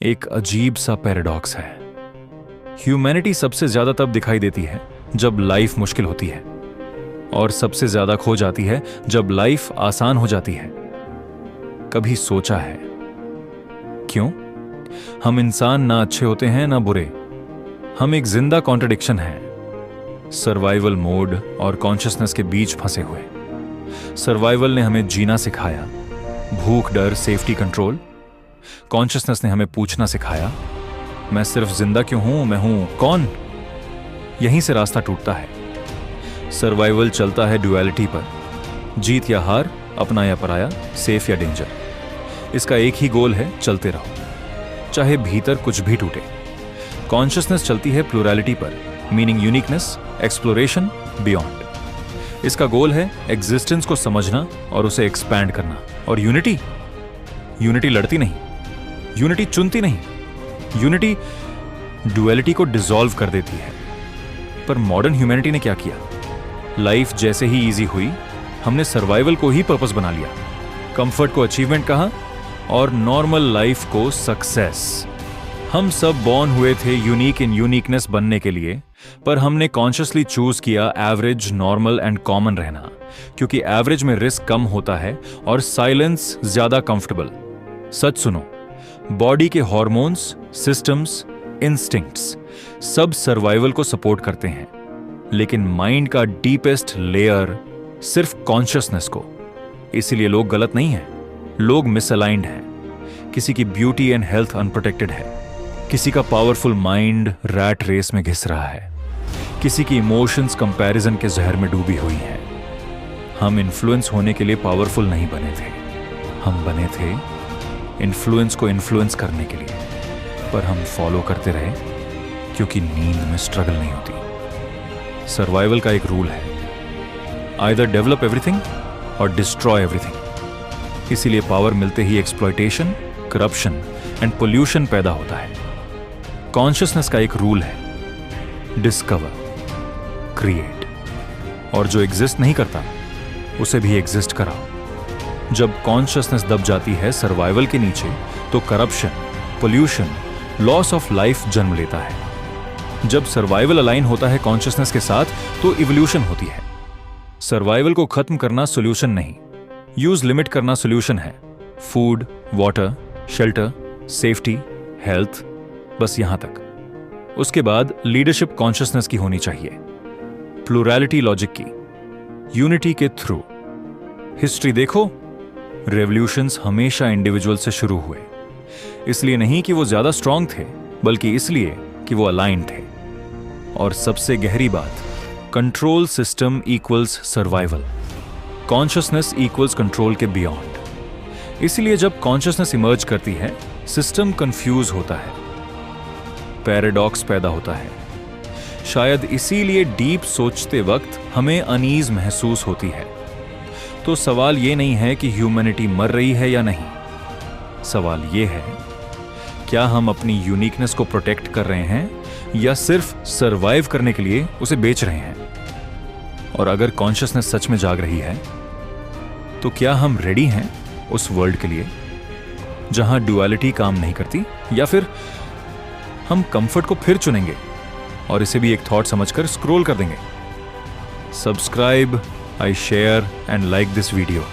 एक अजीब सा पैराडॉक्स है। ह्यूमैनिटी सबसे ज्यादा तब दिखाई देती है जब लाइफ मुश्किल होती है, और सबसे ज्यादा खो जाती है जब लाइफ आसान हो जाती है। कभी सोचा है क्यों? हम इंसान ना अच्छे होते हैं ना बुरे। हम एक जिंदा कॉन्ट्रडिक्शन है, सर्वाइवल मोड और कॉन्शियसनेस के बीच फंसे हुए। सर्वाइवल ने हमें जीना सिखाया, भूख, डर, सेफ्टी, कंट्रोल। कॉन्शियसनेस ने हमें पूछना सिखाया, मैं सिर्फ जिंदा क्यों हूं, मैं हूं कौन? यहीं से रास्ता टूटता है। सर्वाइवल चलता है ड्युअलिटी पर, जीत या हार, अपना या पराया, सेफ या डेंजर। इसका एक ही गोल है, चलते रहो चाहे भीतर कुछ भी टूटे। कॉन्शियसनेस चलती है प्लुरैलिटी पर, मीनिंग यूनिकनेस, एक्सप्लोरेशन, बियॉन्ड। इसका गोल है एग्जिस्टेंस को समझना और उसे एक्सपैंड करना। और यूनिटी लड़ती नहीं, यूनिटी चुनती नहीं, यूनिटी ड्युअलिटी को डिसॉल्व कर देती है। पर मॉडर्न ह्यूमैनिटी ने क्या किया? लाइफ जैसे ही इजी हुई, हमने सर्वाइवल को ही पर्पस बना लिया, कंफर्ट को अचीवमेंट कहा और नॉर्मल लाइफ को सक्सेस। हम सब बॉर्न हुए थे यूनिक इन यूनिकनेस बनने के लिए, पर हमने कॉन्शियसली चूज किया एवरेज, नॉर्मल एंड कॉमन रहना, क्योंकि एवरेज में रिस्क कम होता है और साइलेंस ज्यादा कंफर्टेबल। सच सुनो, बॉडी के हॉर्मोन्स, सिस्टम्स, इंस्टिंक्ट्स सब सर्वाइवल को सपोर्ट करते हैं, लेकिन माइंड का डीपेस्ट लेयर सिर्फ कॉन्शियसनेस को। इसीलिए लोग गलत नहीं हैं, लोग मिसअलाइंड हैं। किसी की ब्यूटी एंड हेल्थ अनप्रोटेक्टेड है, किसी का पावरफुल माइंड रैट रेस में घिस रहा है, किसी की इमोशंस कंपैरिजन के जहर में डूबी हुई हैं। हम इन्फ्लुएंस होने के लिए पावरफुल नहीं बने थे, हम बने थे इन्फ्लुएंस को इन्फ्लुएंस करने के लिए। पर हम फॉलो करते रहे क्योंकि नींद में स्ट्रगल नहीं होती। सर्वाइवल का एक रूल है, आइदर डेवलप एवरीथिंग और डिस्ट्रॉय एवरीथिंग। इसीलिए पावर मिलते ही एक्सप्लॉयटेशन, करप्शन एंड पोल्यूशन पैदा होता है। कॉन्शियसनेस का एक रूल है, डिस्कवर, क्रिएट, और जो एग्जिस्ट नहीं करता उसे भी एग्जिस्ट कराओ। जब कॉन्शियसनेस दब जाती है सर्वाइवल के नीचे, तो corruption, pollution, loss of life जन्म लेता है। जब सर्वाइवल अलाइन होता है कॉन्शियसनेस के साथ, तो इवोल्यूशन होती है। सर्वाइवल को खत्म करना सॉल्यूशन नहीं, यूज लिमिट करना सॉल्यूशन है। Food, water, shelter, safety, health, बस यहां तक। उसके बाद लीडरशिप कॉन्शियसनेस की होनी चाहिए, प्लुरैलिटी लॉजिक की, यूनिटी के थ्रू। हिस्ट्री देखो, रेवोल्यूशंस हमेशा इंडिविजुअल से शुरू हुए। इसलिए नहीं कि वो ज्यादा स्ट्रांग थे, बल्कि इसलिए कि वो अलाइन थे। और सबसे गहरी बात, control system equals survival, consciousness equals control के बियॉन्ड। इसलिए जब कॉन्शियसनेस इमर्ज करती है, सिस्टम कंफ्यूज होता है, पैराडॉक्स पैदा होता है। शायद इसीलिए डीप सोचते वक्त हमें अनईज महसूस होती है। तो सवाल यह नहीं है कि ह्यूमैनिटी मर रही है या नहीं, सवाल यह है, क्या हम अपनी यूनिकनेस को प्रोटेक्ट कर रहे हैं या सिर्फ सरवाइव करने के लिए उसे बेच रहे हैं? और अगर कॉन्शियसनेस सच में जाग रही है, तो क्या हम रेडी हैं उस वर्ल्ड के लिए जहां ड्युअलिटी काम नहीं करती? या फिर हम कंफर्ट को फिर चुनेंगे और इसे भी एक थॉट समझकर स्क्रॉल कर देंगे? Subscribe, I share and like this video.